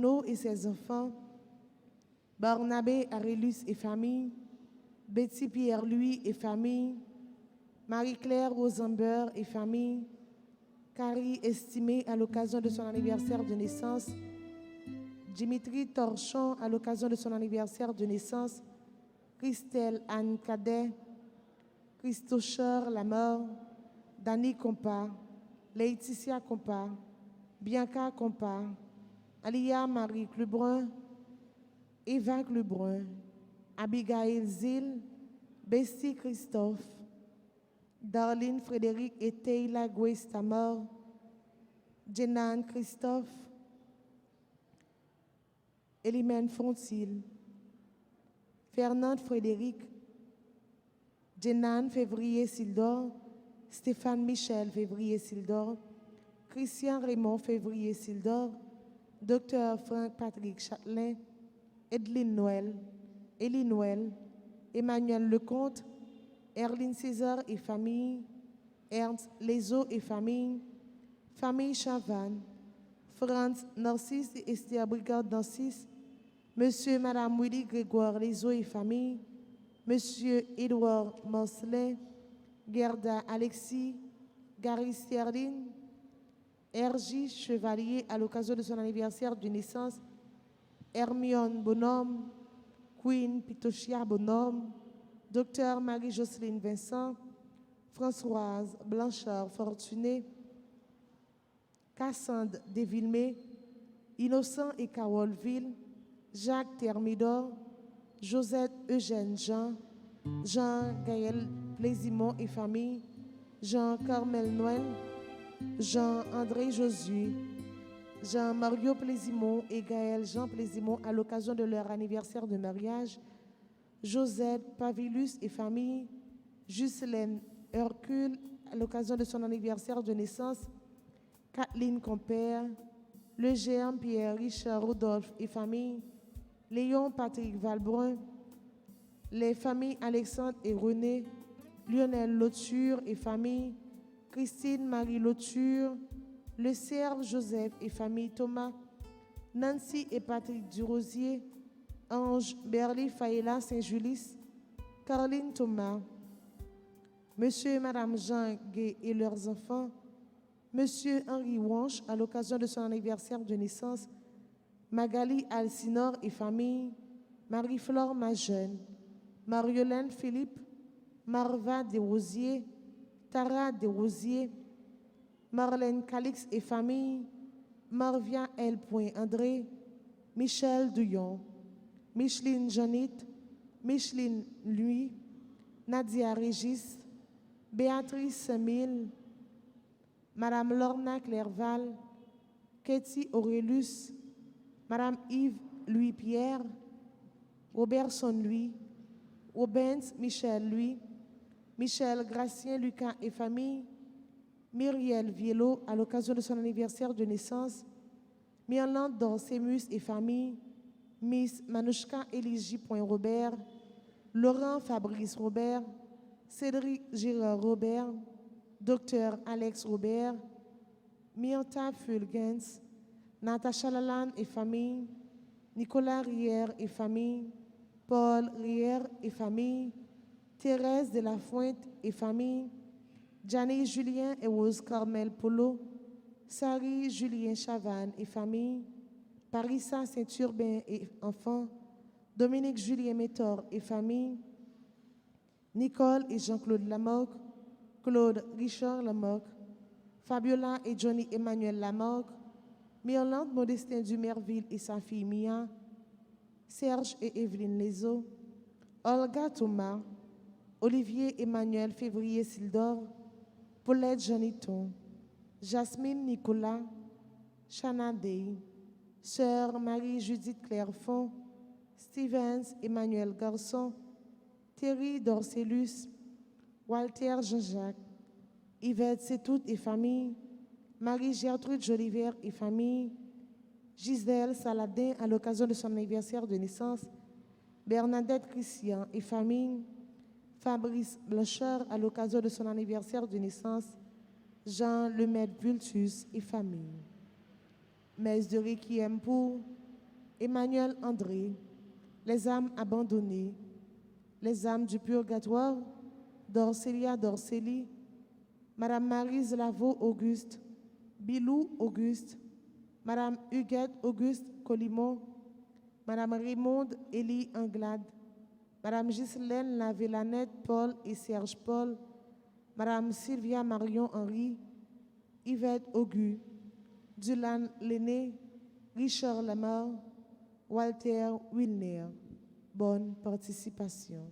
Arnaud et ses enfants, Barnabé Arélus et famille, Betty Pierre-Louis et famille, Marie-Claire Rosenberg et famille, Carrie estimée à l'occasion de son anniversaire de naissance, Dimitri Torchon à l'occasion de son anniversaire de naissance, Christelle Anne Cadet, Christocher Lamort, Dani Compa, Laetitia Compa, Bianca Compa, Alia Marie Clubrun, Eva Clubrun, Abigail Zil, Bessie Christophe, Darlene Frédéric et Teila Grace Tamor, Jenan Christophe, Elimène Fontil, Fernande Frédéric, Jenan Février Sildor, Stéphane Michel Février Sildor, Christian Raymond Février Sildor, Dr Frank Patrick Châtelain, Edline Noël, Élie Noël, Emmanuel Lecomte, Erline César et famille, Ernst Lezo et famille, famille Chavannes, Franz Narcisse et Esther Brigade Narcisse, Monsieur et Madame Willy Grégoire Lezo et famille, Monsieur Édouard Morcelin, Gerda Alexis, Gary Sterling, R.J. Chevalier à l'occasion de son anniversaire de naissance, Hermione Bonhomme, Queen Pitochia Bonhomme, Dr Marie-Jocelyne Vincent, Françoise Blanchard Fortuné, Cassandre Desvillemé, Innocent et Carolville, Jacques Thermidor, Josette Eugène Jean, Jean-Gaël Plaisimont et famille, Jean-Carmel Noël, Jean-André Josué, Jean-Mario Plaisimont et Gaël Jean Plaisimont à l'occasion de leur anniversaire de mariage, Josette Pavilus et famille, Ghislaine Hercule à l'occasion de son anniversaire de naissance, Kathleen Compère, le géant Pierre-Richard Rodolphe et famille, Léon Patrick Valbrun, les familles Alexandre et René, Lionel Lauture et famille, Christine Marie Lauture, le Serge Joseph et famille Thomas, Nancy et Patrick Durosier, Ange Berly Faïla Saint-Julis, Caroline Thomas, Monsieur et Madame Jean Gay et leurs enfants, Monsieur Henri Wanche à l'occasion de son anniversaire de naissance, Magali Alcinor et famille, Marie-Flore Majeune, Mariolène Philippe, Marva Desrosiers, Tara Desrosiers, Marlène Calix et famille, Marvia L. André, Michel Douillon, Micheline Janit, Micheline Louis, Nadia Régis, Béatrice Semil, Madame Lorna Clerval, Katie Aurélus, Madame Yves Louis-Pierre, Robertson Louis, Robens Michel Louis, Michel Gracien Lucas et famille, Myriel Viello à l'occasion de son anniversaire de naissance, Myrlande Dorsemus et famille, Miss Manouchka Éligie Robert, Laurent Fabrice Robert, Cédric Girard Robert, Dr Alex Robert, Myrta Fulgens, Natacha Lalande et famille, Nicolas Rière et famille, Paul Rière et famille, Thérèse de la Fuente et famille, Janie Julien et Rose Carmel Polo, Sari Julien Chavannes et famille, Parissa Saint-Urbain et enfants, Dominique Julien Métor et famille, Nicole et Jean-Claude Lamoque, Claude Richard Lamoque, Fabiola et Johnny Emmanuel Lamoque, Myrlande Modestin Dumerville et sa fille Mia, Serge et Evelyne Lezo, Olga Thomas, Olivier Emmanuel Février Sildor, Paulette Janiton, Jasmine Nicolas, Shana Dey, Sœur Marie-Judith Clairfond, Stevens Emmanuel Garçon, Thierry Dorcelus, Walter Jean-Jacques, Yvette Sétout et famille, Marie-Gertrude Joliver et famille, Gisèle Saladin à l'occasion de son anniversaire de naissance, Bernadette Christian et famille, Fabrice Blanchard à l'occasion de son anniversaire de naissance, Jean Lemaitre Vultus et famille. Messe de Requiem pour Emmanuel André, les âmes abandonnées, les âmes du purgatoire, Dorcelia Dorceli, Madame Maryse Lavaux Auguste, Bilou Auguste, Madame Huguette Auguste Colimon, Madame Raymonde Élie Anglade, Madame Ghislaine Lavillanette Paul et Serge Paul, Madame Sylvia Marion Henry, Yvette Augu, Dulan Lenné, Richard Lamar, Walter Wilner. Bonne participation.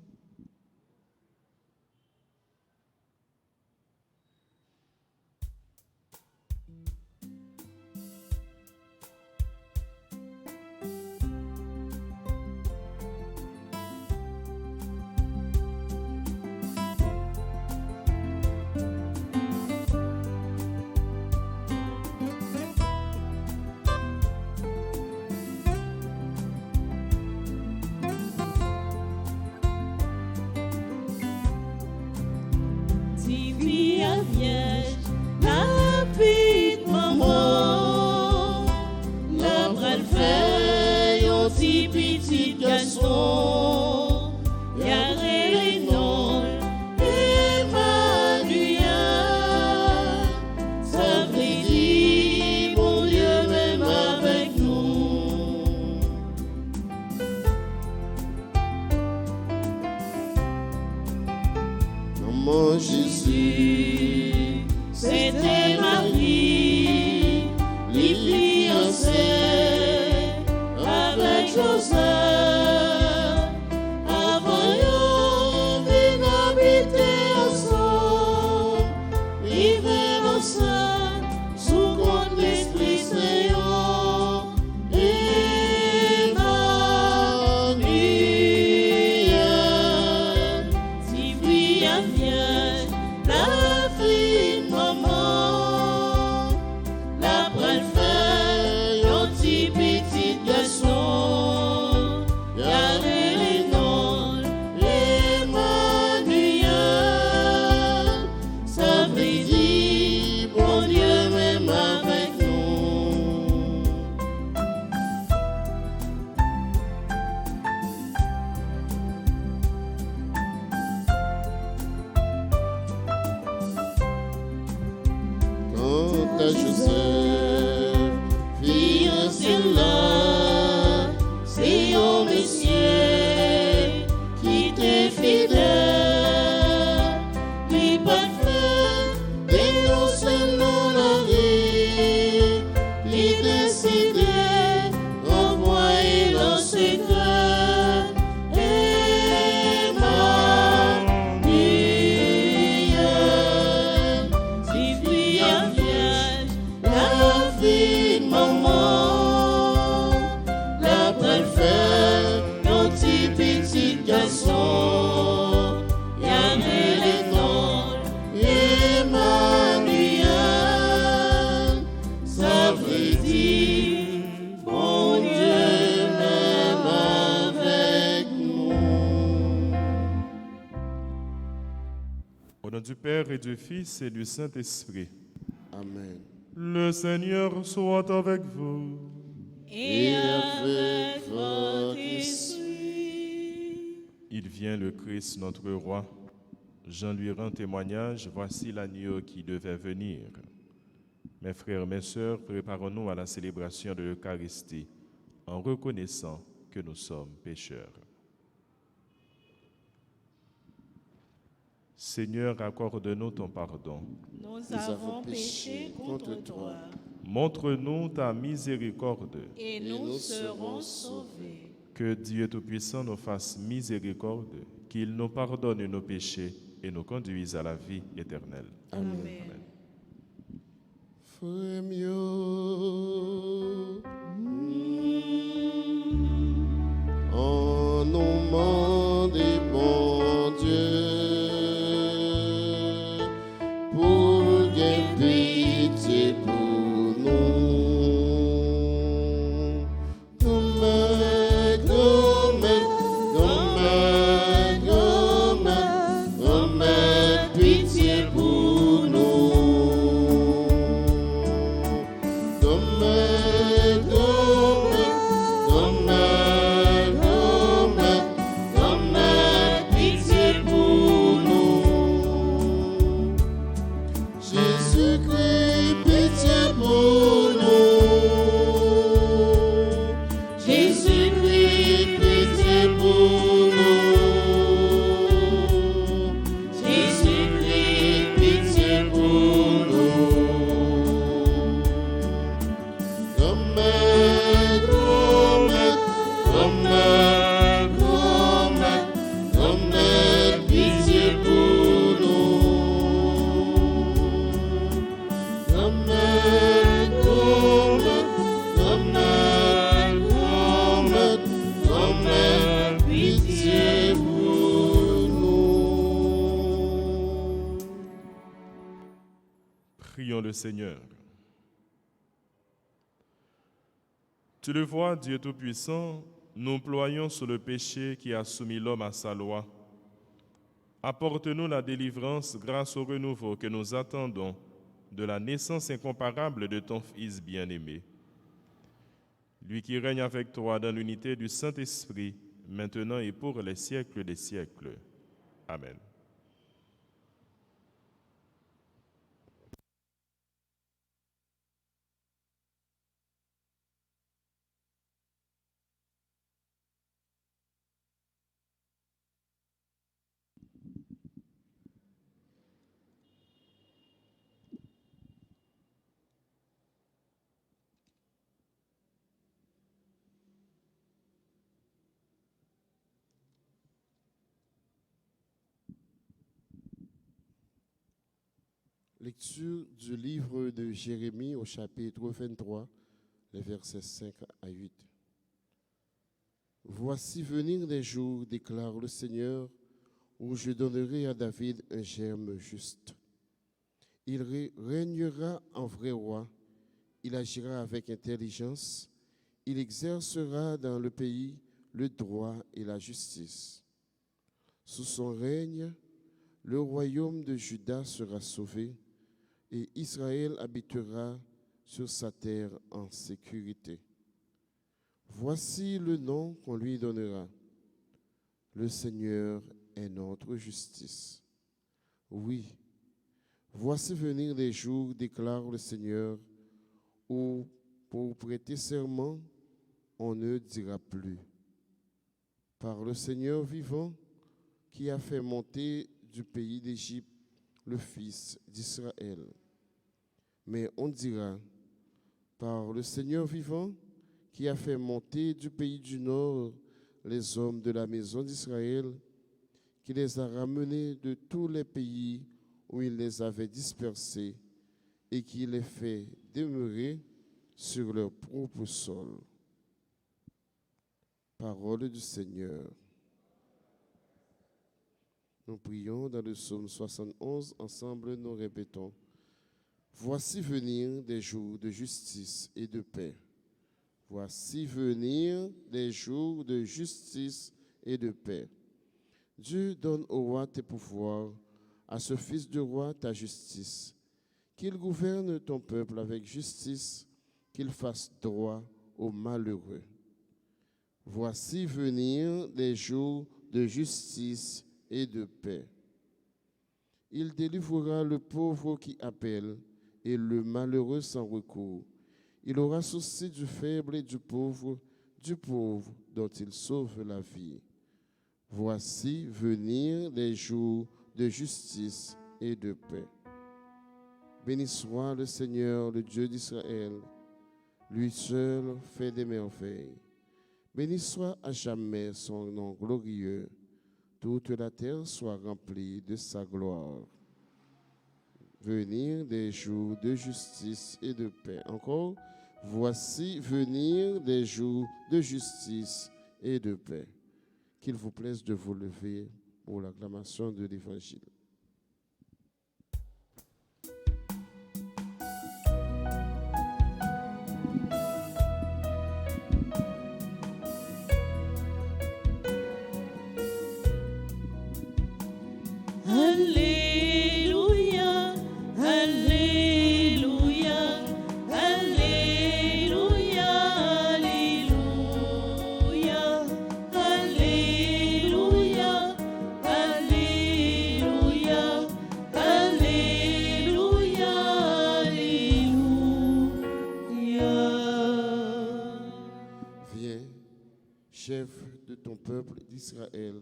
Du Père et du Fils et du Saint-Esprit. Amen. Le Seigneur soit avec vous. Et avec votre esprit. Il vient le Christ, notre roi. Jean lui rend témoignage, voici l'agneau qui devait venir. Mes frères, mes sœurs, préparons-nous à la célébration de l'Eucharistie en reconnaissant que nous sommes pécheurs. Seigneur, accorde-nous ton pardon. Nous avons péché contre toi. Montre-nous ta miséricorde. Et nous serons sauvés. Que Dieu Tout-Puissant nous fasse miséricorde, qu'il nous pardonne nos péchés et nous conduise à la vie éternelle. Amen. Frère mieux, en nom des bons dieux, pour qu'il pitié pour nous. Gomme, pitié pour nous. Gomme, le Seigneur. Tu le vois, Dieu Tout-Puissant, nous ployons sous le péché qui a soumis l'homme à sa loi. Apporte-nous la délivrance grâce au renouveau que nous attendons de la naissance incomparable de ton Fils bien-aimé. Lui qui règne avec toi dans l'unité du Saint-Esprit, maintenant et pour les siècles des siècles. Amen. Lecture du livre de Jérémie au chapitre 23, les versets 5 à 8. Voici venir des jours, déclare le Seigneur, où je donnerai à David un germe juste. Il régnera en vrai roi, il agira avec intelligence, il exercera dans le pays le droit et la justice. Sous son règne, le royaume de Juda sera sauvé, et Israël habitera sur sa terre en sécurité. Voici le nom qu'on lui donnera. Le Seigneur est notre justice. Oui, voici venir les jours, déclare le Seigneur, où pour prêter serment, on ne dira plus. Par le Seigneur vivant, qui a fait monter du pays d'Égypte le fils d'Israël. Mais on dira, par le Seigneur vivant, qui a fait monter du pays du nord les hommes de la maison d'Israël, qui les a ramenés de tous les pays où il les avait dispersés et qui les fait demeurer sur leur propre sol. Parole du Seigneur. Nous prions dans le psaume 71, ensemble nous répétons. Voici venir des jours de justice et de paix. Voici venir des jours de justice et de paix. Dieu donne au roi tes pouvoirs, à ce fils de roi ta justice. Qu'il gouverne ton peuple avec justice, qu'il fasse droit aux malheureux. Voici venir des jours de justice et de paix. Il délivrera le pauvre qui appelle et le malheureux sans recours. Il aura souci du faible et du pauvre dont il sauve la vie. Voici venir les jours de justice et de paix. Béni soit le Seigneur, le Dieu d'Israël. Lui seul fait des merveilles. Béni soit à jamais son nom glorieux. Toute la terre soit remplie de sa gloire. Venir des jours de justice et de paix. Encore, voici venir des jours de justice et de paix. Qu'il vous plaise de vous lever pour l'acclamation de l'Évangile. Alléluia, Alléluia, Alléluia, Alléluia, Alléluia, Alléluia, Alléluia, Alléluia. Viens, chef de ton peuple d'Israël,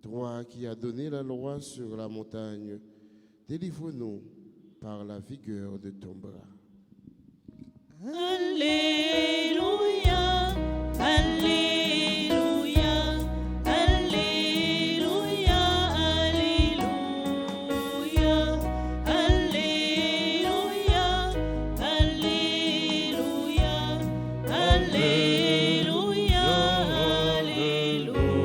toi qui as donné la loi sur la montagne, délivre-nous par la vigueur de ton bras. Alléluia, Alléluia, Alléluia, Alléluia, Alléluia, Alléluia, Alléluia, Alléluia.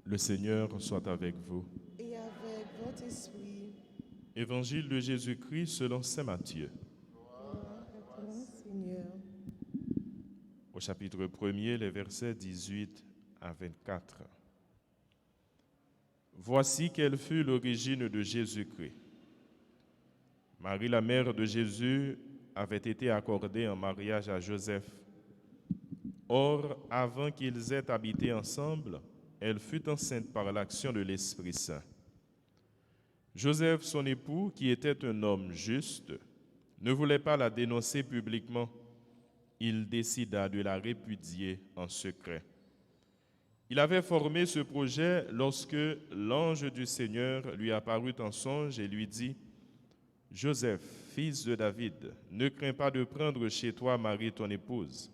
Le Le Seigneur soit avec vous. et avec votre esprit. Évangile de Jésus-Christ selon saint Matthieu. Gloire à toi, Seigneur. Au chapitre 1er, les versets 18 à 24. Voici quelle fut l'origine de Jésus-Christ. Marie, la mère de Jésus, avait été accordée en mariage à Joseph. Or, avant qu'ils aient habité ensemble, elle fut enceinte par l'action de l'Esprit Saint. Joseph, son époux, qui était un homme juste, ne voulait pas la dénoncer publiquement. Il décida de la répudier en secret. Il avait formé ce projet lorsque l'ange du Seigneur lui apparut en songe et lui dit : « Joseph, fils de David, ne crains pas de prendre chez toi Marie ton épouse.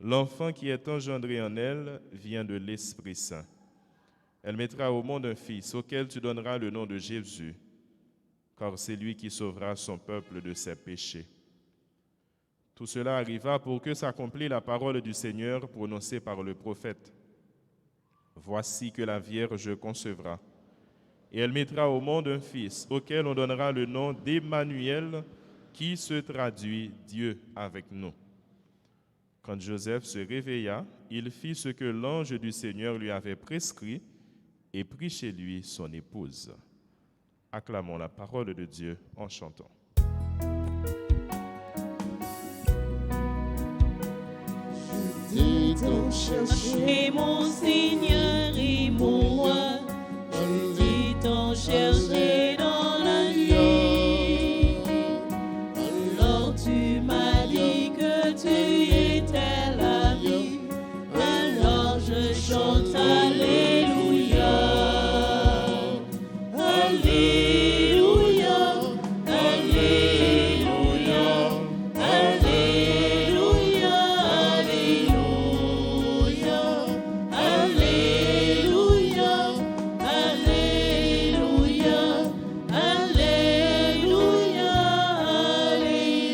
L'enfant qui est engendré en elle vient de l'Esprit Saint. Elle mettra au monde un fils auquel tu donneras le nom de Jésus, car c'est lui qui sauvera son peuple de ses péchés. » Tout cela arriva pour que s'accomplisse la parole du Seigneur prononcée par le prophète. Voici que la Vierge concevra, et elle mettra au monde un fils, auquel on donnera le nom d'Emmanuel, qui se traduit Dieu avec nous. Quand Joseph se réveilla, il fit ce que l'ange du Seigneur lui avait prescrit et prit chez lui son épouse. Acclamons la parole de Dieu en chantant. T'ai tant cherché, Et mon Seigneur et mon roi, je t'ai tant cherché dans la nuit. Alors tu m'as dit que tu étais la vie. Alors je chante Alléluia. Alléluia. Alléluia. Alléluia. Alléluia. Alléluia. Alléluia. Alléluia. Alléluia.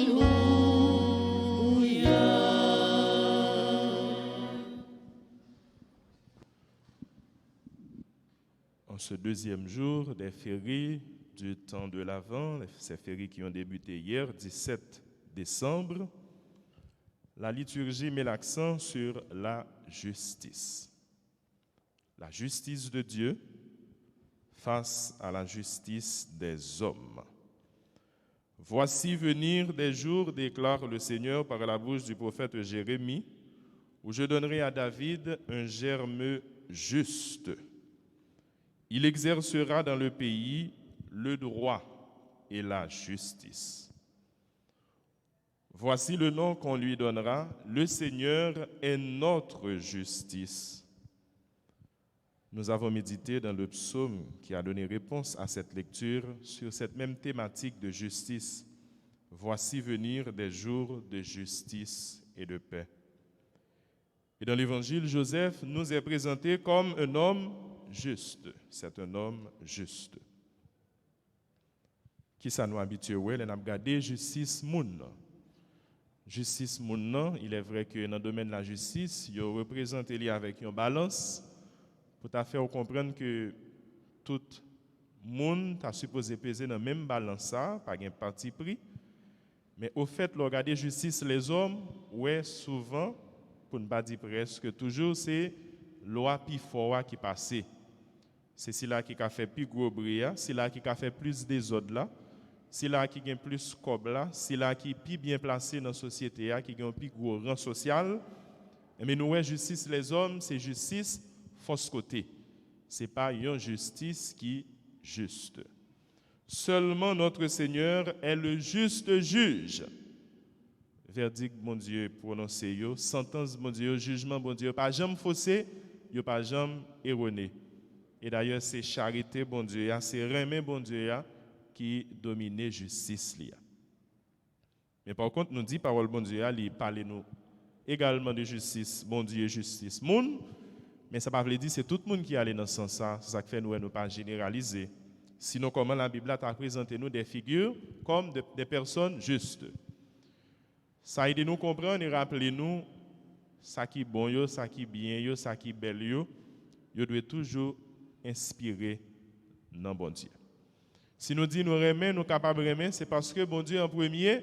En ce deuxième jour des fériés du temps de l'Avent, ces fériés qui ont débuté hier, 17 décembre, la liturgie met l'accent sur la justice. La justice de Dieu face à la justice des hommes. Voici venir des jours, déclare le Seigneur par la bouche du prophète Jérémie, où je donnerai à David un germe juste. Il exercera dans le pays le droit et la justice. Voici le nom qu'on lui donnera, le Seigneur est notre justice. Nous avons médité dans le psaume qui a donné réponse à cette lecture sur cette même thématique de justice. Voici venir des jours de justice et de paix. Et dans l'évangile, Joseph nous est présenté comme un homme juste. C'est un homme juste. Qui ça nous habitue, on a regardé justice moun. Justice moun, il est vrai que dans le domaine de la justice, il représente avec une balance pour ta faire comprendre que tout monde a supposé peser dans la même balance ça, pas un parti pris. Mais au fait, regarder justice les hommes, ouais, souvent, pour ne pas dire presque toujours, c'est loi plus fort qui passe. C'est celui-là qui a fait plus gros bria, c'est là qui a fait plus désordre là, c'est là qui a plus cob là, c'est là qui est plus bien placé dans la société, qui a un plus gros rang social. Mais nous, justice les hommes, c'est justice fausse côté. Ce n'est pas une justice qui est juste. Seulement notre Seigneur est le juste juge. Verdict, mon Dieu, prononcé, sentence, mon Dieu, jugement, mon Dieu, pas jamais faussé, pas jamais erroné. Et d'ailleurs, c'est charité, bon Dieu, c'est remet, bon Dieu, qui domine justice. Mais par contre, nous dit, parole, bon Dieu, il parle nous également de justice, bon Dieu, justice, monde. Mais ça ne veut pas dire que c'est tout le monde qui allait dans ce sens-là. C'est ça qui fait nous ne pas généraliser. Sinon, comment la Bible a présenté nous des figures comme des personnes justes. Ça aide nous comprendre et rappeler nous ça qui est bon, ça qui est bien, ça qui est belle. il doit toujours inspirer dans bon Dieu. Si nous disons nous remet, nous capables de remettre, c'est parce que bon Dieu en premier,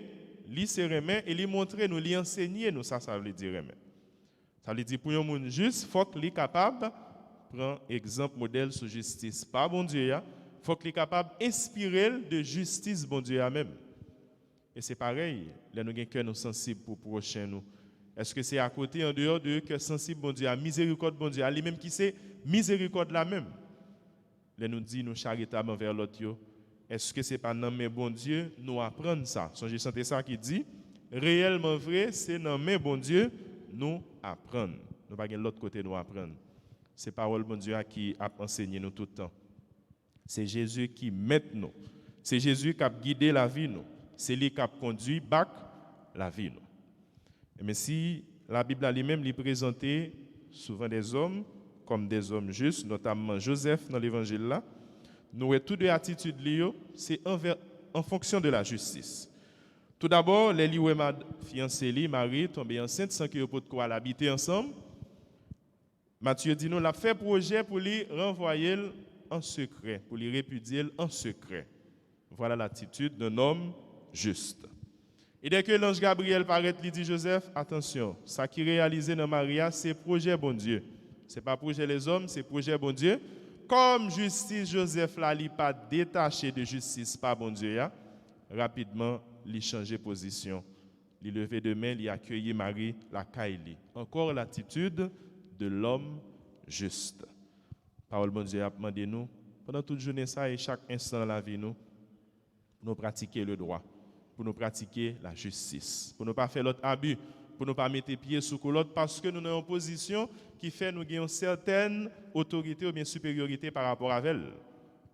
lui se remet et lui montrer nous, lui enseigner nous ça veut dire remettre. Ça veut dire pour un monde juste, faut qu'il soit capable prendre exemple modèle sur justice. Pas bon Dieu, faut qu'il soit capable d'inspirer de justice bon Dieu même. Et c'est pareil, là nous avons un cœur sensible pour prochain nous. Est-ce que c'est à côté, en dehors de cœur sensible bon Dieu, à miséricorde bon Dieu, à lui-même qui c'est miséricorde la même. Là nous dit nous charitable envers l'autre. Est-ce que c'est pas dans mes bon Dieu nous apprendre ça? J'ai chanté ça qui dit réellement vrai, c'est dans mes bon Dieu nous apprendre. Nous pas l'autre côté nous apprendre. C'est parole bon Dieu qui a enseigné nous tout le temps. C'est Jésus qui met nous. C'est Jésus qui a guidé la vie nous. C'est lui qui a conduit back la vie nous. Mais si la Bible elle-même lui présentait souvent des hommes comme des hommes justes, notamment Joseph dans l'évangile là, nous avons toutes deux attitudes liées, c'est en fonction de la justice. Tout d'abord, les lieux fiancés, Marie, tombée enceinte sans qu'ils puissent l'habiter ensemble. Matthieu dit nous l'a fait projet pour lui renvoyer en secret, pour lui répudier en secret. Voilà l'attitude d'un homme juste. Et dès que l'ange Gabriel paraît, il dit Joseph, attention, ça qui est réalisé dans Maria, c'est projet bon Dieu. Ce n'est pas projet les hommes, c'est projet bon Dieu. Comme justice, Joseph là, il n'est pas détaché de justice par bon Dieu, rapidement, il change position. Il levé de main, il accueillit Marie, la caille. Encore l'attitude de l'homme juste. Parole bon Dieu a demandé nous, pendant toute journée ça et chaque instant de la vie, nous pratiquer le droit, pour nous pratiquer la justice, pour ne pas faire l'autre abus, pour ne pas mettre pieds sous l'autre, parce que nous sommes en position qui fait nous gagner une certaine autorité ou bien supériorité par rapport à elle.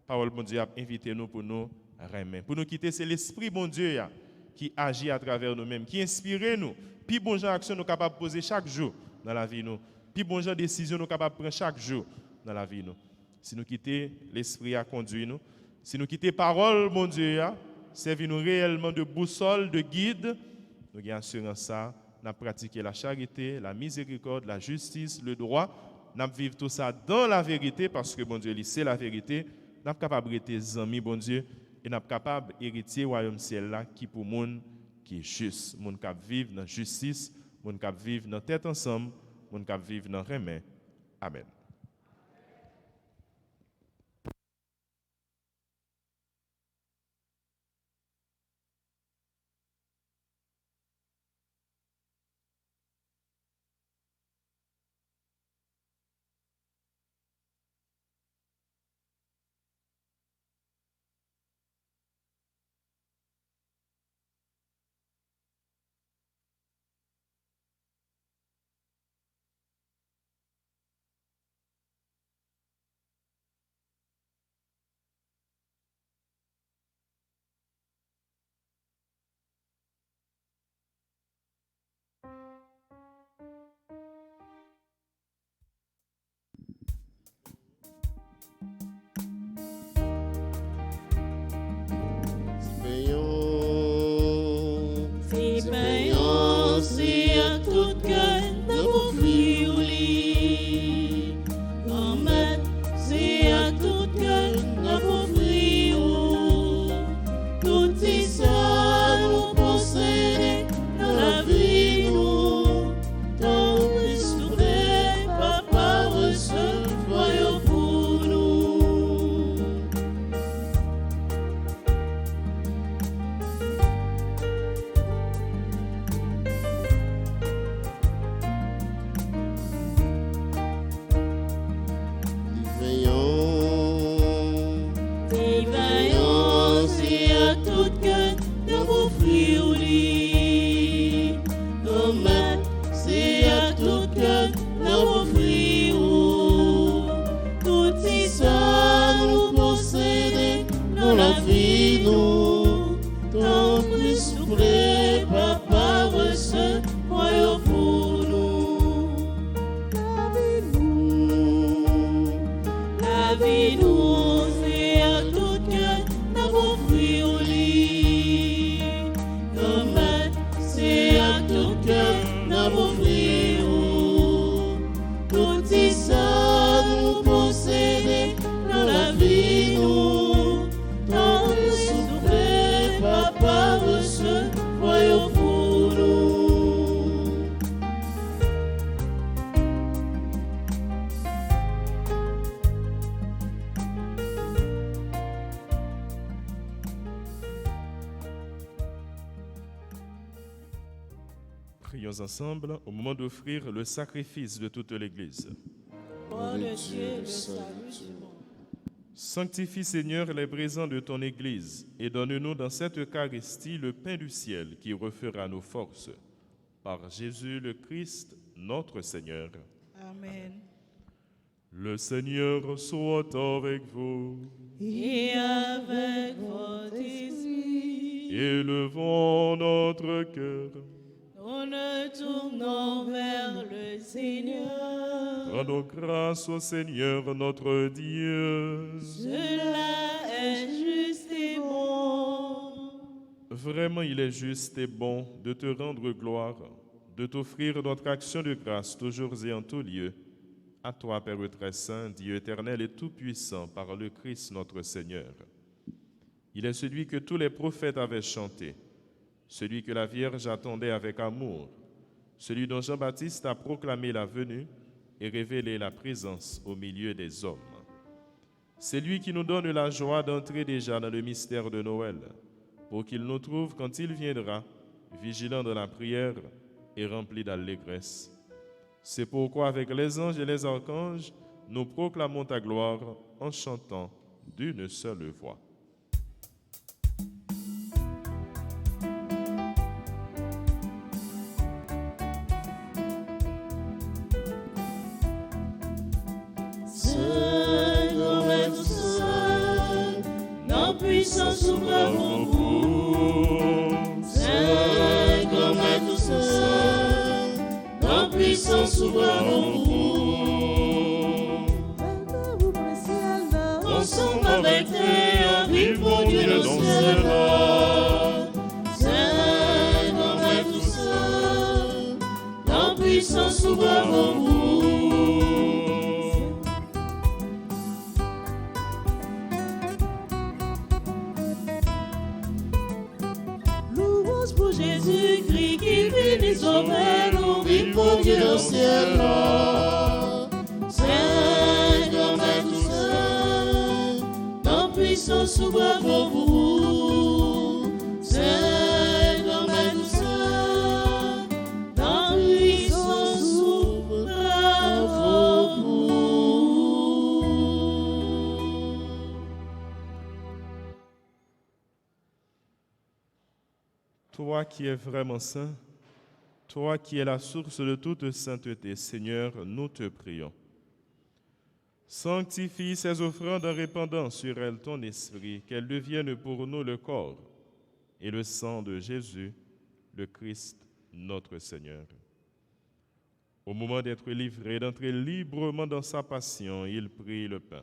Parole bon Dieu a invité nous pour nous remettre. Pour nous quitter, c'est l'Esprit bon Dieu qui agit à travers nous-mêmes, qui inspire nous. Puis bon genre action nous capables de poser chaque jour dans la vie nous. Puis bon genre décision nous capables de prendre chaque jour dans la vie nous. Si nous quitter, l'Esprit a conduit nous. Si nous quitter parole bon Dieu servi nous réellement de boussole, de guide, nous avons assurance ça, nous avons pratiqué la charité, la miséricorde, la justice, le droit, nous vivons tout ça dans la vérité parce que bon Dieu, c'est la vérité. Nous sommes capables d'être amis, bon Dieu, et nous sommes capables d'hériter le royaume ciel là qui pour monde qui est juste, monde qui vivre dans la justice, monde qui vivre dans tête ensemble, monde qui vivre dans remède. Amen. C'est à tout cœur de vous friouler. Amen. C'est à tout cœur de vous friouler. Tout ça nous posséder dans la vie nous. Tant que souffrir, papa recevoir pour nous. C'est à tout cœur de vous friouler. Amen. C'est à tout cœur de vous friouler. Tout ça nous posséder dans la vie nous. Tant que souffrir, papa recevoir pour nous. La vie nous, c'est à tout cœur de vous friouler. Amen. C'est à tout cœur de vous friouler. Tout ça nous Prions ensemble au moment d'offrir le sacrifice de toute l'Église. Roi de Dieu, le salut du monde. Sanctifie, Seigneur, les présents de ton Église et donne-nous dans cette Eucharistie le pain du ciel qui refera nos forces. Par Jésus le Christ, notre Seigneur. Amen. Le Seigneur soit avec vous. Et avec votre esprit, Élevons notre cœur. nous nous tournons vers le Seigneur. Rendons grâce au Seigneur notre Dieu. Cela est juste et bon. Vraiment, il est juste et bon de te rendre gloire, de t'offrir notre action de grâce toujours et en tout lieu. À toi, Père très saint, Dieu éternel et tout-puissant, par le Christ notre Seigneur. Il est celui que tous les prophètes avaient chanté, celui que la Vierge attendait avec amour, celui dont Jean-Baptiste a proclamé la venue et révélé la présence au milieu des hommes. C'est lui qui nous donne la joie d'entrer déjà dans le mystère de Noël, pour qu'il nous trouve quand il viendra, vigilants dans la prière et remplis d'allégresse. C'est pourquoi avec les anges et les archanges, nous proclamons ta gloire en chantant d'une seule voix. Saint, grand maître saint, nos puissances souverains pour vous. Saint, grand maître saint, nos puissances souverains pour vous. Ensemble avec tes vive pour Dieu le ciel. Saint, grand maître saint, nos puissances souverains pour vous. Louange pour Jésus-Christ qui vit des sauver, nous vive pour Dieu le ciel. Saint, grand maître saint, nos puissances souverains pour vous. Saint, grand maître saint, nos puissances souverains pour vous. Toi qui es vraiment saint, toi qui es la source de toute sainteté, Seigneur, nous te prions. Sanctifie ces offrandes en répandant sur elles ton esprit, qu'elles deviennent pour nous le corps et le sang de Jésus, le Christ, notre Seigneur. Au moment d'être livré, d'entrer librement dans sa passion, il prit le pain.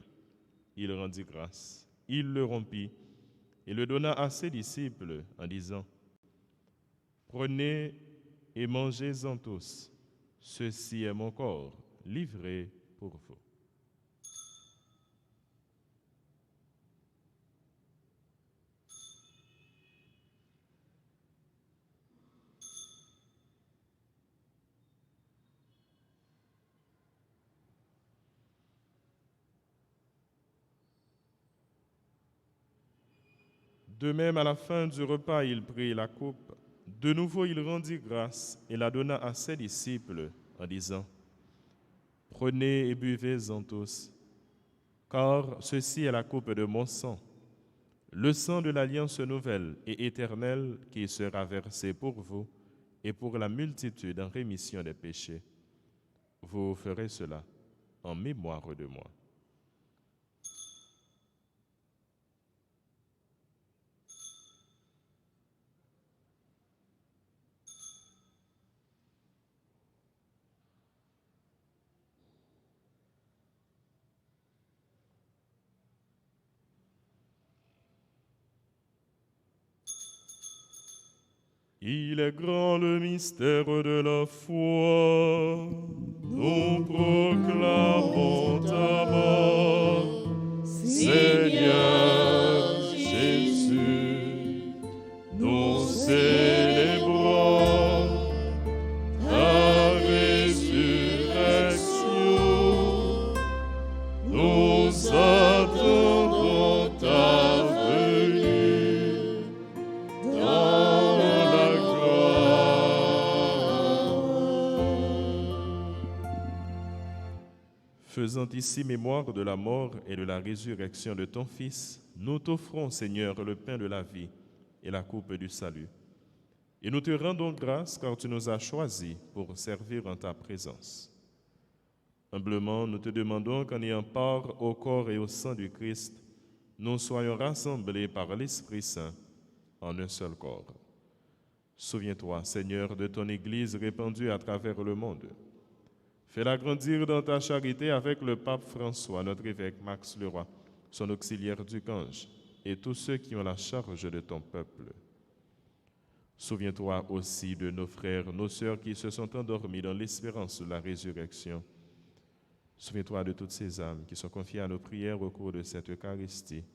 Il rendit grâce, il le rompit et le donna à ses disciples en disant : Prenez et mangez-en tous. Ceci est mon corps, livré pour vous. De même, à la fin du repas, il prit la coupe. De nouveau, il rendit grâce et la donna à ses disciples en disant : Prenez et buvez-en tous, car ceci est la coupe de mon sang, le sang de l'alliance nouvelle et éternelle qui sera versé pour vous et pour la multitude en rémission des péchés. Vous ferez cela en mémoire de moi. Il est grand le mystère de la foi. Nous proclamons ta mort, Seigneur Jésus. Nous célébrons ta résurrection. Nous attendons ta venue dans la gloire faisant ici mémoire de la mort et de la résurrection de ton Fils, nous t'offrons, Seigneur, le pain de la vie et la coupe du salut. Et nous te rendons grâce car tu nous as choisis pour servir en ta présence. Humblement, nous te demandons qu'en ayant part au corps et au sang du Christ, nous soyons rassemblés par l'Esprit Saint en un seul corps. Souviens-toi, Seigneur, de ton Église répandue à travers le monde. Fais-la grandir dans ta charité avec le pape François, notre évêque Max Leroy, son auxiliaire du Gange, et tous ceux qui ont la charge de ton peuple. Souviens-toi aussi de nos frères, nos sœurs qui se sont endormis dans l'espérance de la résurrection. Souviens-toi de toutes ces âmes qui sont confiées à nos prières au cours de cette Eucharistie.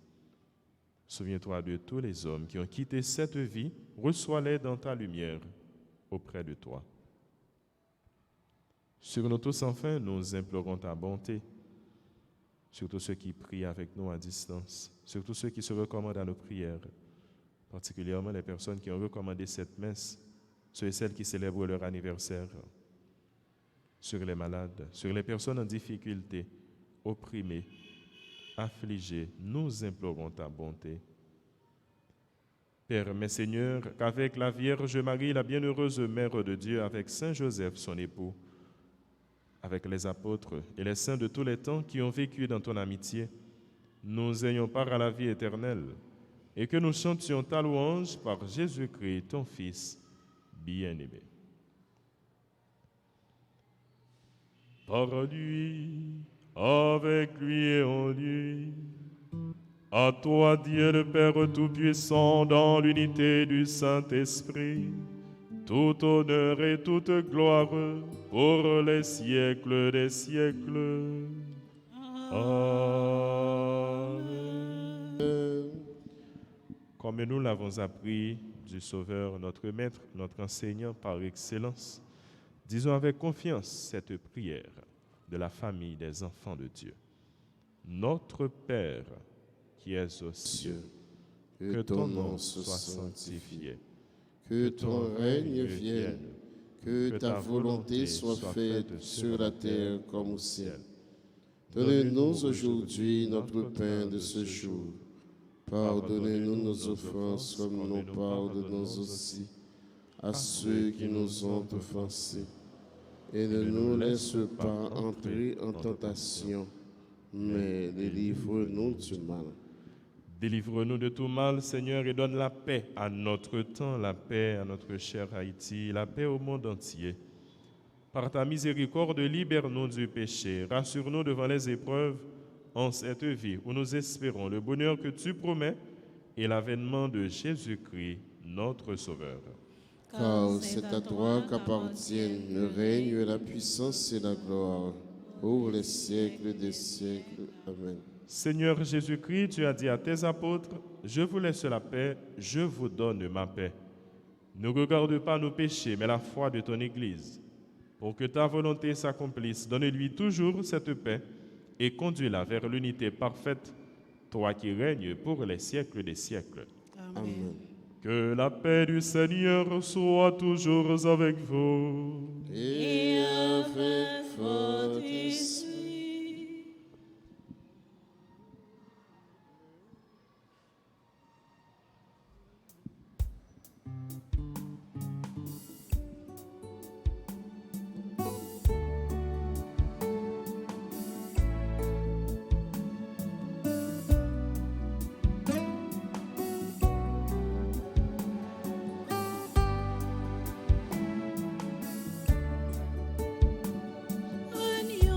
Souviens-toi de tous les hommes qui ont quitté cette vie, reçois-les dans ta lumière auprès de toi. Sur nous tous, enfin, nous implorons ta bonté, sur tous ceux qui prient avec nous à distance, sur tous ceux qui se recommandent à nos prières, particulièrement les personnes qui ont recommandé cette messe, ceux et celles qui célèbrent leur anniversaire, sur les malades, sur les personnes en difficulté, opprimées, affligées, nous implorons ta bonté. Père, mais Seigneur, qu'avec la Vierge Marie, la bienheureuse Mère de Dieu, avec Saint Joseph, son époux, avec les apôtres et les saints de tous les temps qui ont vécu dans ton amitié, nous ayons part à la vie éternelle et que nous chantions ta louange par Jésus-Christ, ton Fils bien-aimé. Par lui, avec lui et en lui, à toi Dieu le Père Tout-Puissant, dans l'unité du Saint-Esprit, tout honneur et toute gloire pour les siècles des siècles. Amen. Comme nous l'avons appris du Sauveur, notre Maître, notre enseignant par excellence, disons avec confiance cette prière de la famille des enfants de Dieu. Notre Père, qui es aux cieux, que ton nom soit sanctifié, que ton règne vienne, que ta volonté soit faite sur la terre comme au ciel. Donne-nous aujourd'hui notre pain de ce jour. Pardonnez-nous nos offenses comme nous pardonnons aussi à ceux qui nous ont offensés. Et ne nous laisse pas entrer en tentation, mais délivre-nous du mal. Délivre-nous de tout mal, Seigneur, et donne la paix à notre temps, la paix à notre cher Haïti, la paix au monde entier. Par ta miséricorde, libère-nous du péché, rassure-nous devant les épreuves en cette vie où nous espérons le bonheur que tu promets et l'avènement de Jésus-Christ, notre Sauveur. Car c'est à toi qu'appartiennent le règne, la puissance et la gloire, pour les siècles des siècles. Amen. Seigneur Jésus-Christ, tu as dit à tes apôtres, « Je vous laisse la paix, je vous donne ma paix. » Ne regarde pas nos péchés, mais la foi de ton Église. Pour que ta volonté s'accomplisse, donne-lui toujours cette paix et conduis-la vers l'unité parfaite, toi qui règnes pour les siècles des siècles. Amen. Que la paix du Seigneur soit toujours avec vous. Et avec votre esprit. Règne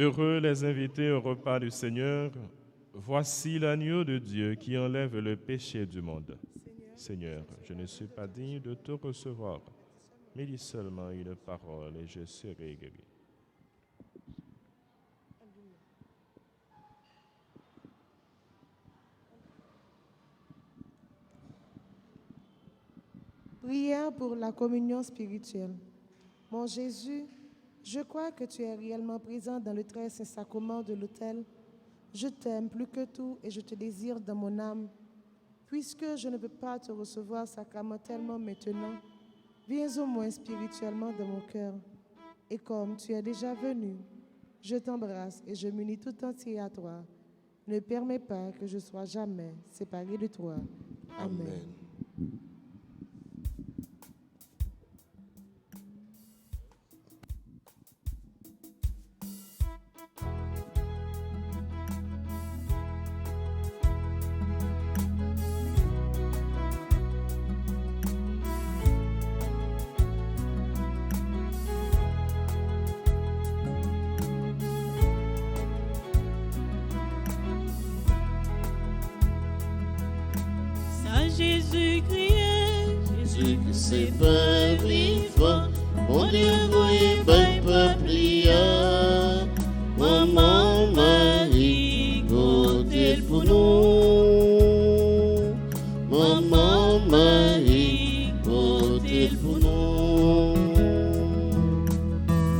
Heureux les invités au repas du Seigneur. Voici l'agneau de Dieu qui enlève le péché du monde. Seigneur, je ne suis pas digne de te recevoir, mais dis seulement une parole et je serai guéri. Prière pour la communion spirituelle. Mon Jésus, je crois que tu es réellement présent dans le très saint sacrement de l'autel. Je t'aime plus que tout et je te désire dans mon âme. Puisque je ne peux pas te recevoir sacramentellement maintenant, viens au moins spirituellement dans mon cœur. Et comme tu es déjà venu, je t'embrasse et je m'unis tout entier à toi. Ne permets pas que je sois jamais séparé de toi. Amen. Jésus-Christ, c'est pas vivant, mon Dieu, voyez, pas prière. Maman Marie, côté pour nous. Maman Marie, côté pour nous.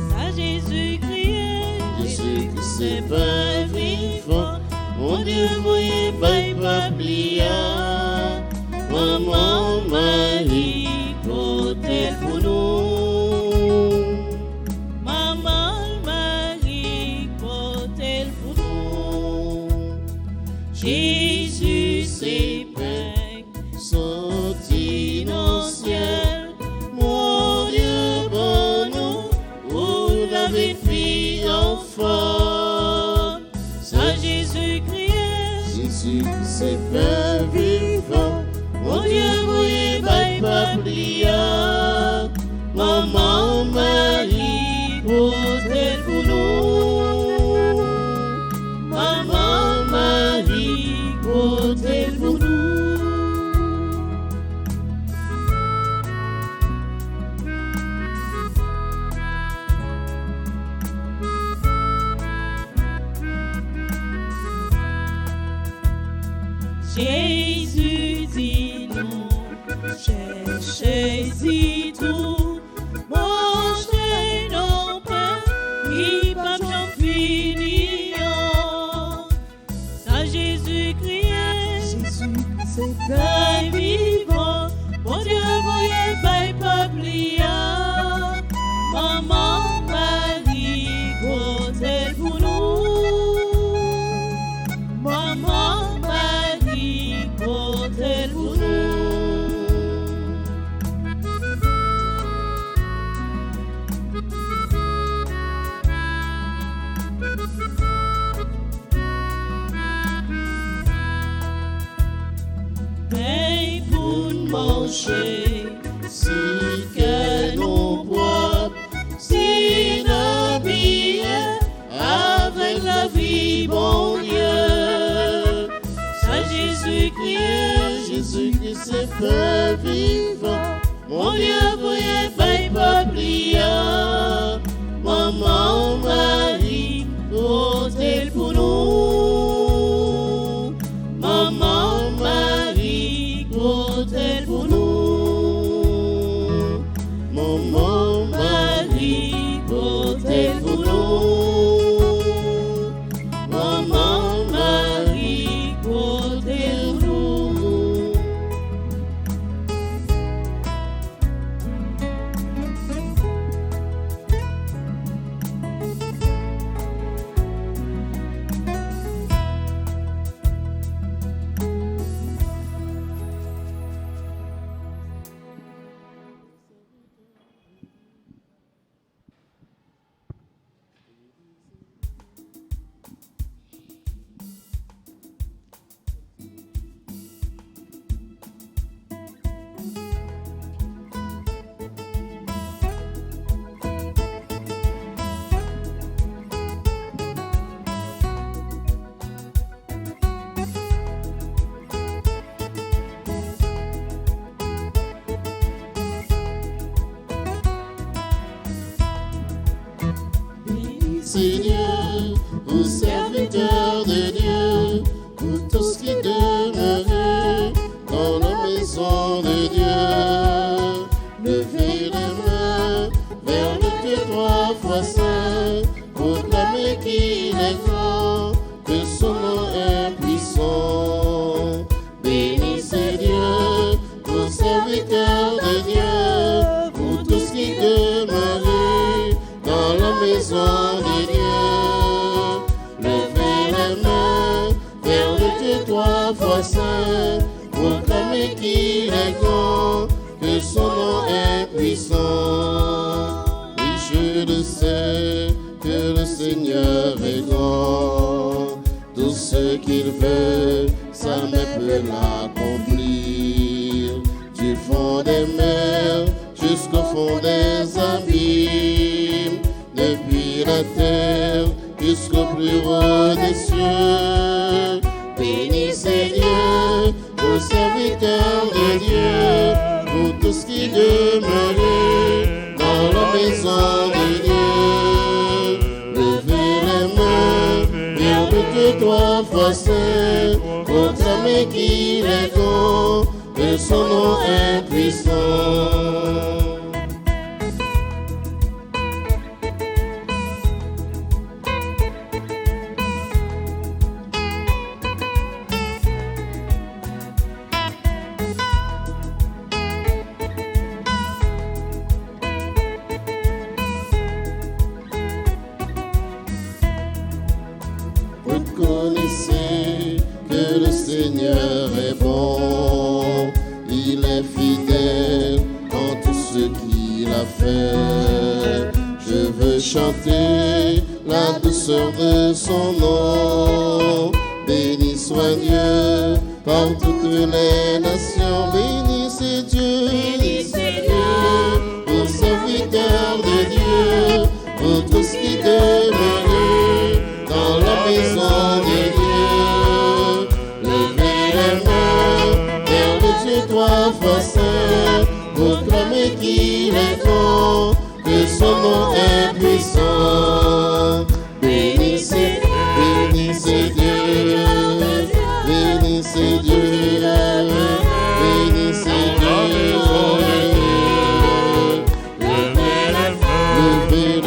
Ça Jésus-Christ, c'est pas vivant, mon Dieu, voyez, pas prière. Maman Marie, côté pour nous. Maman Marie, côté pour nous. Jésus, c'est Père, sorti dans le ciel. Mon Dieu, bon nous, vous l'avez fait enfant. Ça, Jésus-Christ, Jésus, c'est Père vivant. Mon Dieu, voyez, pas prière. Maman Marie, côté pour nous. Maman Marie, côté pour nous. Jésus dit non, cherchez-y tout, mangez nos pains, qui pas j'en finir. Ça Jésus-Christ, c'est Père vivant, mon Dieu, voyez, pas prière. Maman Marie, côté pour nous. Maman Marie, côté pour nous. Mais pour manger, si que nous boire, si l'habiller avec la vie, bon Dieu. Ça Jésus-Christ, Jésus-Christ, c'est Père vivant. Mon Dieu, voyez, pas prière. Maman Marie, côté pour nous. Maman Marie, côté pour nous. Maman Marie, côté pour nous. Maman Marie, côté pour nous. Bénissez Dieu, vous serviteurs de Dieu, vous tous qui demeurez dans la maison de Dieu. Levez les mains vers le Dieu trois fois saint, proclamez qu'il est grand, que son nom est puissant. Bénissez Dieu, vous serviteurs de Dieu, vous tous qui demeurez dans la maison de Dieu. Levez les mains vers le Dieu trois fois saint, proclamez qu'il est grand, que son nom est puissant. Oui, je le sais, que le Seigneur est grand. Tout ce qu'il veut, sa main peut l'accomplir. Du fond des mers jusqu'au fond des abîmes, depuis la terre jusqu'au plus haut des cieux. Bénissez Dieu, vous serviteurs de Dieu, vous tous qui demeurez dans la maison de Dieu. Levez les mains vers le Dieu trois fois saint, proclamez qu'il est grand, que son nom est puissant. Connaissez que le Seigneur est bon, il est fidèle en tout ce qu'il a fait. Je veux chanter la douceur de son nom. Béni soit Dieu par toutes les nations. Bénissez Dieu, vous serviteurs de Dieu, vous tous qui demeurez dans la maison de Dieu. Levez les mains vers le Dieu trois fois saint, proclamez qu'il est grand, que son nom est puissant. Bénissez, bénissez Dieu, bénissez Dieu, bénissez Dieu. Levez les mains, levez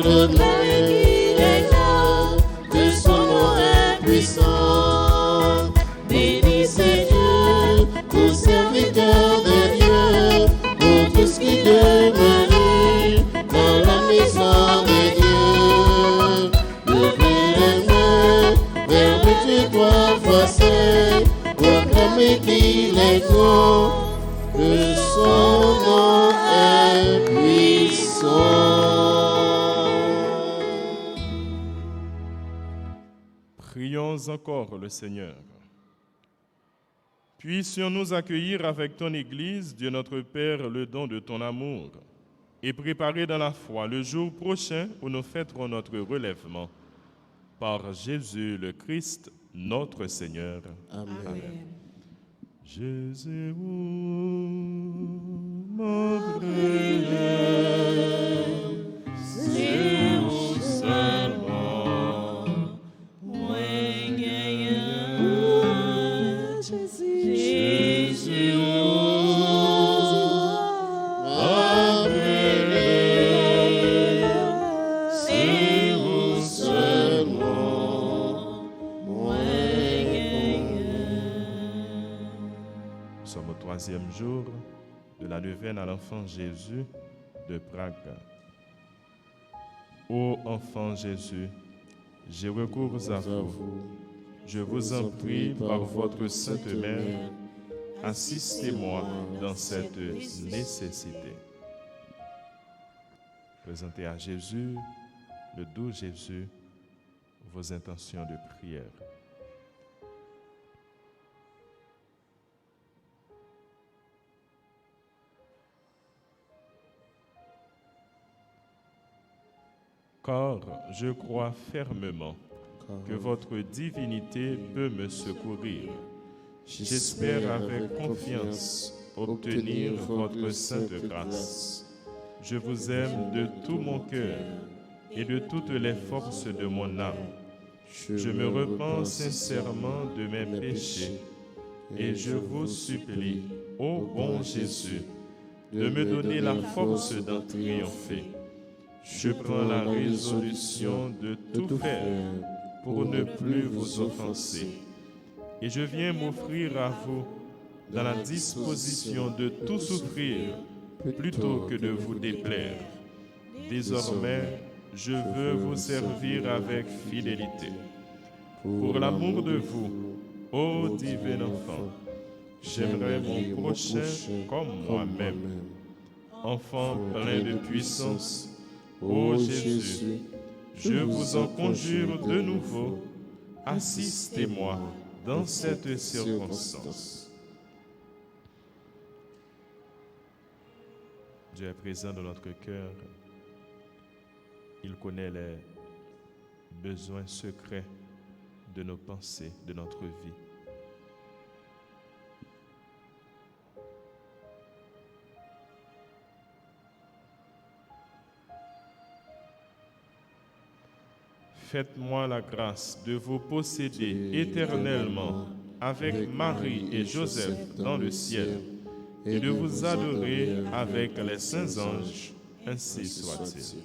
les mains, qu'il est grand, que son nom est puissant. Bénissez Dieu, vous serviteurs de Dieu, vous tous qui demeurez dans la maison de Dieu. Levez les mains vers le Dieu trois fois saint, proclamez qu'il est grand, que son nom est puissant. Prions encore le Seigneur. Puissions-nous accueillir avec ton Église, Dieu notre Père, le don de ton amour, et préparer dans la foi le jour prochain où nous fêterons notre relèvement. Par Jésus le Christ, notre Seigneur. Amen. Jésus, mon prière, c'est au seulement. Jésus, ma prière, c'est au seulement. Nous sommes au 3e jour de la neuvaine à l'enfant Jésus de Prague. Ô enfant Jésus, j'ai recours à vous. Je vous en prie par votre sainte mère, assistez-moi dans cette nécessité. Présentez à Jésus, le doux Jésus, vos intentions de prière. Car je crois fermement que votre divinité peut me secourir. J'espère avec confiance obtenir votre sainte grâce. Je vous aime de tout mon cœur et de toutes les forces de mon âme. Je me repens sincèrement de mes péchés et je vous supplie, ô bon Jésus, de me donner la force d'en triompher. Je prends la résolution de tout faire pour ne plus vous offenser. Et je viens m'offrir à vous dans la disposition de tout souffrir plutôt que de vous déplaire. Désormais, je veux vous servir avec fidélité. Pour l'amour de vous, ô divin enfant, j'aimerais mon prochain comme moi-même. Enfant plein de puissance, ô Jésus, je vous en conjure de nouveau, assistez-moi dans cette circonstance. Dieu est présent dans notre cœur. Il connaît les besoins secrets de nos pensées, de notre vie. Faites-moi la grâce de vous posséder éternellement avec Marie et Joseph dans le ciel et de vous adorer avec les saints anges, ainsi soit-il.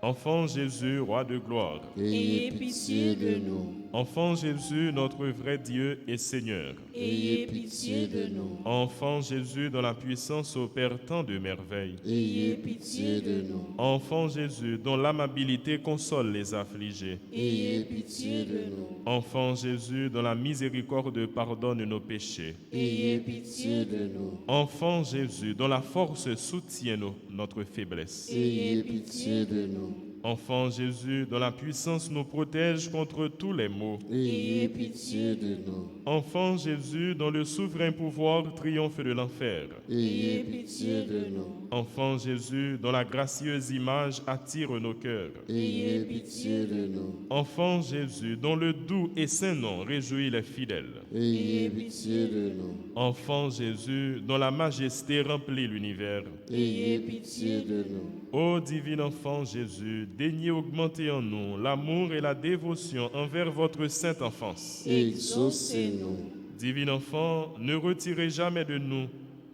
Enfant Jésus, roi de gloire, ayez pitié de nous. Enfant Jésus, notre vrai Dieu et Seigneur, Ayez pitié de nous. Enfant Jésus, dont la puissance opère tant de merveilles, Ayez pitié de nous. Enfant Jésus, dont l'amabilité console les affligés, Ayez pitié de nous. Enfant Jésus, dont la miséricorde pardonne nos péchés, Ayez pitié de nous. Enfant Jésus, dont la force soutient notre faiblesse, Ayez pitié de nous. Enfant Jésus, dont la puissance nous protège contre tous les maux, Ayez pitié de nous. Enfant Jésus, dont le souverain pouvoir triomphe de l'enfer, Ayez pitié de nous. Enfant Jésus, dont la gracieuse image attire nos cœurs, Ayez pitié de nous. Enfant Jésus, dont le doux et saint nom réjouit les fidèles, Ayez pitié de nous. Enfant Jésus, dont la majesté remplit l'univers, Ayez pitié de nous. Ô divin enfant Jésus, daignez augmenter en nous l'amour et la dévotion envers votre sainte enfance. Exaucez-nous. Divin enfant, ne retirez jamais de nous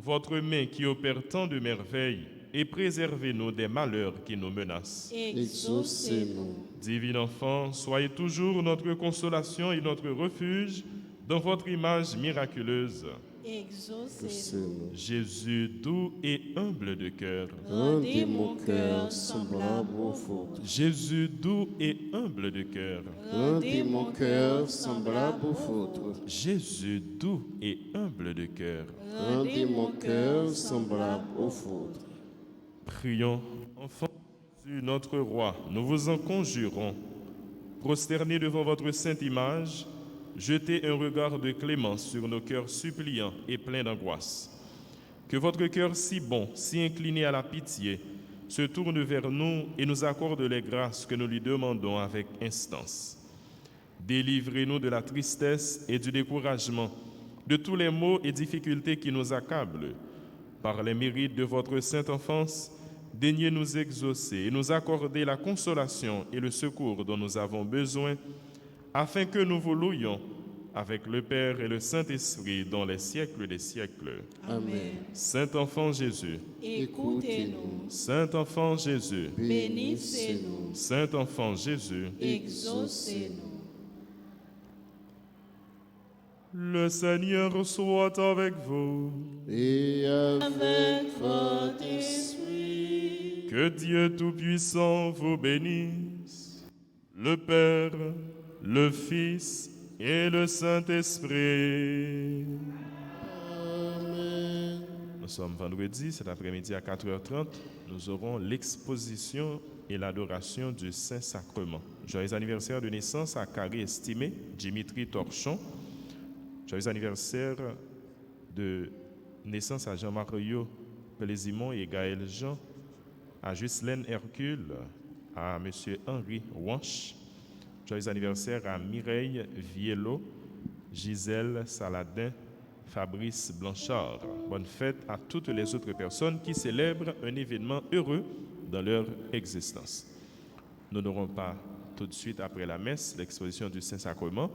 votre main qui opère tant de merveilles et préservez-nous des malheurs qui nous menacent. Exaucez-nous. Divin enfant, soyez toujours notre consolation et notre refuge dans votre image miraculeuse. Exaucez-nous. Exaucez-nous. Jésus doux et humble de cœur. Rendez mon cœur semblable au vôtre. Jésus doux et humble de cœur. Rendez mon cœur semblable au vôtre. Jésus doux et humble de cœur. Rendez mon cœur semblable au vôtre. Prions, enfant Jésus, notre roi, nous vous en conjurons. Prosternés devant votre sainte image, jetez un regard de clémence sur nos cœurs suppliants et pleins d'angoisse. Que votre cœur si bon, si incliné à la pitié, se tourne vers nous et nous accorde les grâces que nous lui demandons avec instance. Délivrez-nous de la tristesse et du découragement, de tous les maux et difficultés qui nous accablent. Par les mérites de votre sainte enfance, daignez nous exaucer et nous accorder la consolation et le secours dont nous avons besoin, afin que nous vous louions avec le Père et le Saint-Esprit dans les siècles des siècles. Amen. Saint enfant Jésus, Écoutez-nous. Saint enfant Jésus, Bénissez-nous. Saint enfant Jésus, Exaucez-nous. le Seigneur soit avec vous. Et Avec votre esprit. Que Dieu Tout-Puissant vous bénisse, le Père, le Fils et le Saint-Esprit. Nous sommes vendredi, cet après-midi à 4h30, nous aurons l'exposition et l'adoration du Saint-Sacrement. Joyeux anniversaire de naissance à Carré estimé, Dimitri Torchon. Joyeux anniversaire de naissance à Jean-Mario Plaisimont et Gaël Jean, à Ghislaine Hercule, à M. Henri Wanch. Joyeux anniversaire à Mireille Viello, Gisèle Saladin, Fabrice Blanchard. Bonne fête à toutes les autres personnes qui célèbrent un événement heureux dans leur existence. Nous n'aurons pas tout de suite après la messe l'exposition du Saint-Sacrement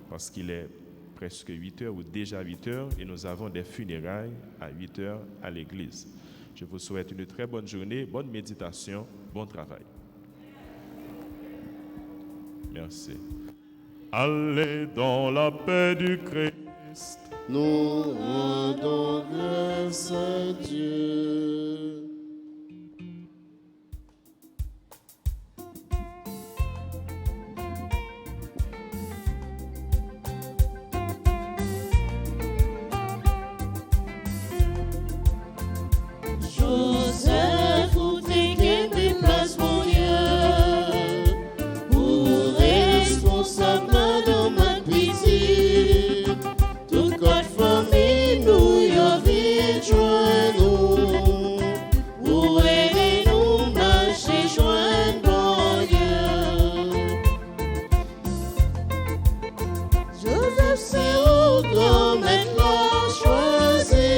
parce qu'il est presque 8 heures ou déjà 8 heures et nous avons des funérailles à 8 heures à l'église. Je vous souhaite une très bonne journée, bonne méditation, bon travail. Merci. Allez dans la paix du Christ. Nous rendons grâce à Dieu. Joseph, où t'es qu'aimé place mon Dieu, pour responsable dans ma cuisine, toute notre famille nous y a vite joindre nous, pour aider nous marcher joindre bon Dieu. Joseph, c'est où qu'on met la choisi.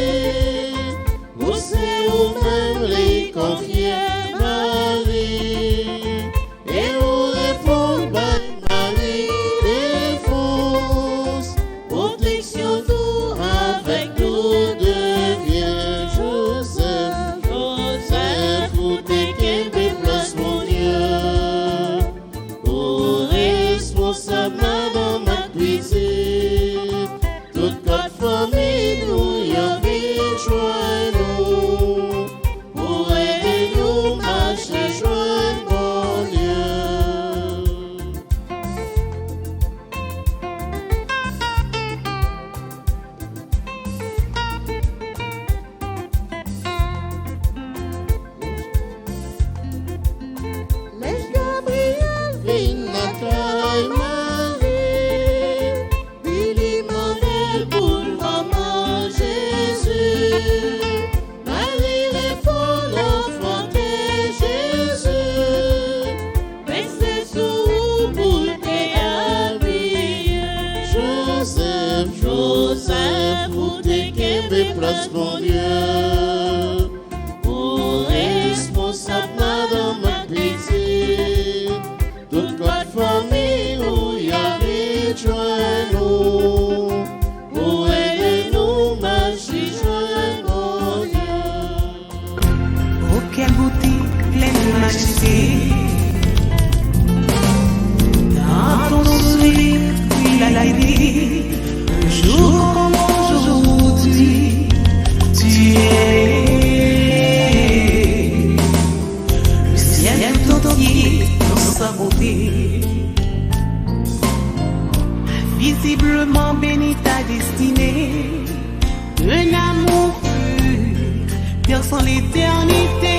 C'est vous-même les confier Marie et vous répondre Marie défense protection tout avec nous devient Joseph. Joseph vous t'es place mon Dieu pour responsable dans ma cuisine toute notre famille nous y a vite joindre. Joseph, vous t'es place mon Dieu, pour responsable dans ma cuisine, toute notre famille nous y a vite joint nous, pour aider nous marcher joint mon Dieu. Oh, quelle beauté pleine de majesté, dans ton sourire, oui, la vie. Jour comme aujourd'hui, tu es le ciel tout entier dans sa beauté. Visiblement béni ta destinée, un amour pur, perçant l'éternité.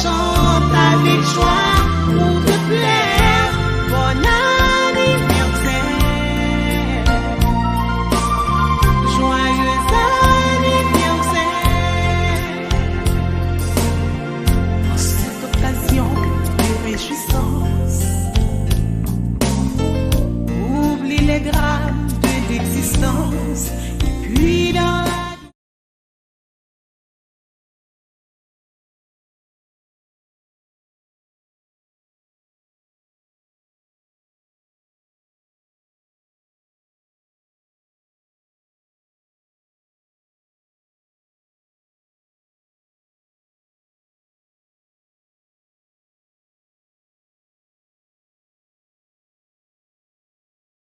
Chante avec joie pour te plaire, bon anniversaire, joyeux anniversaire. En cette occasion de réjouissance, oublie les drames de l'existence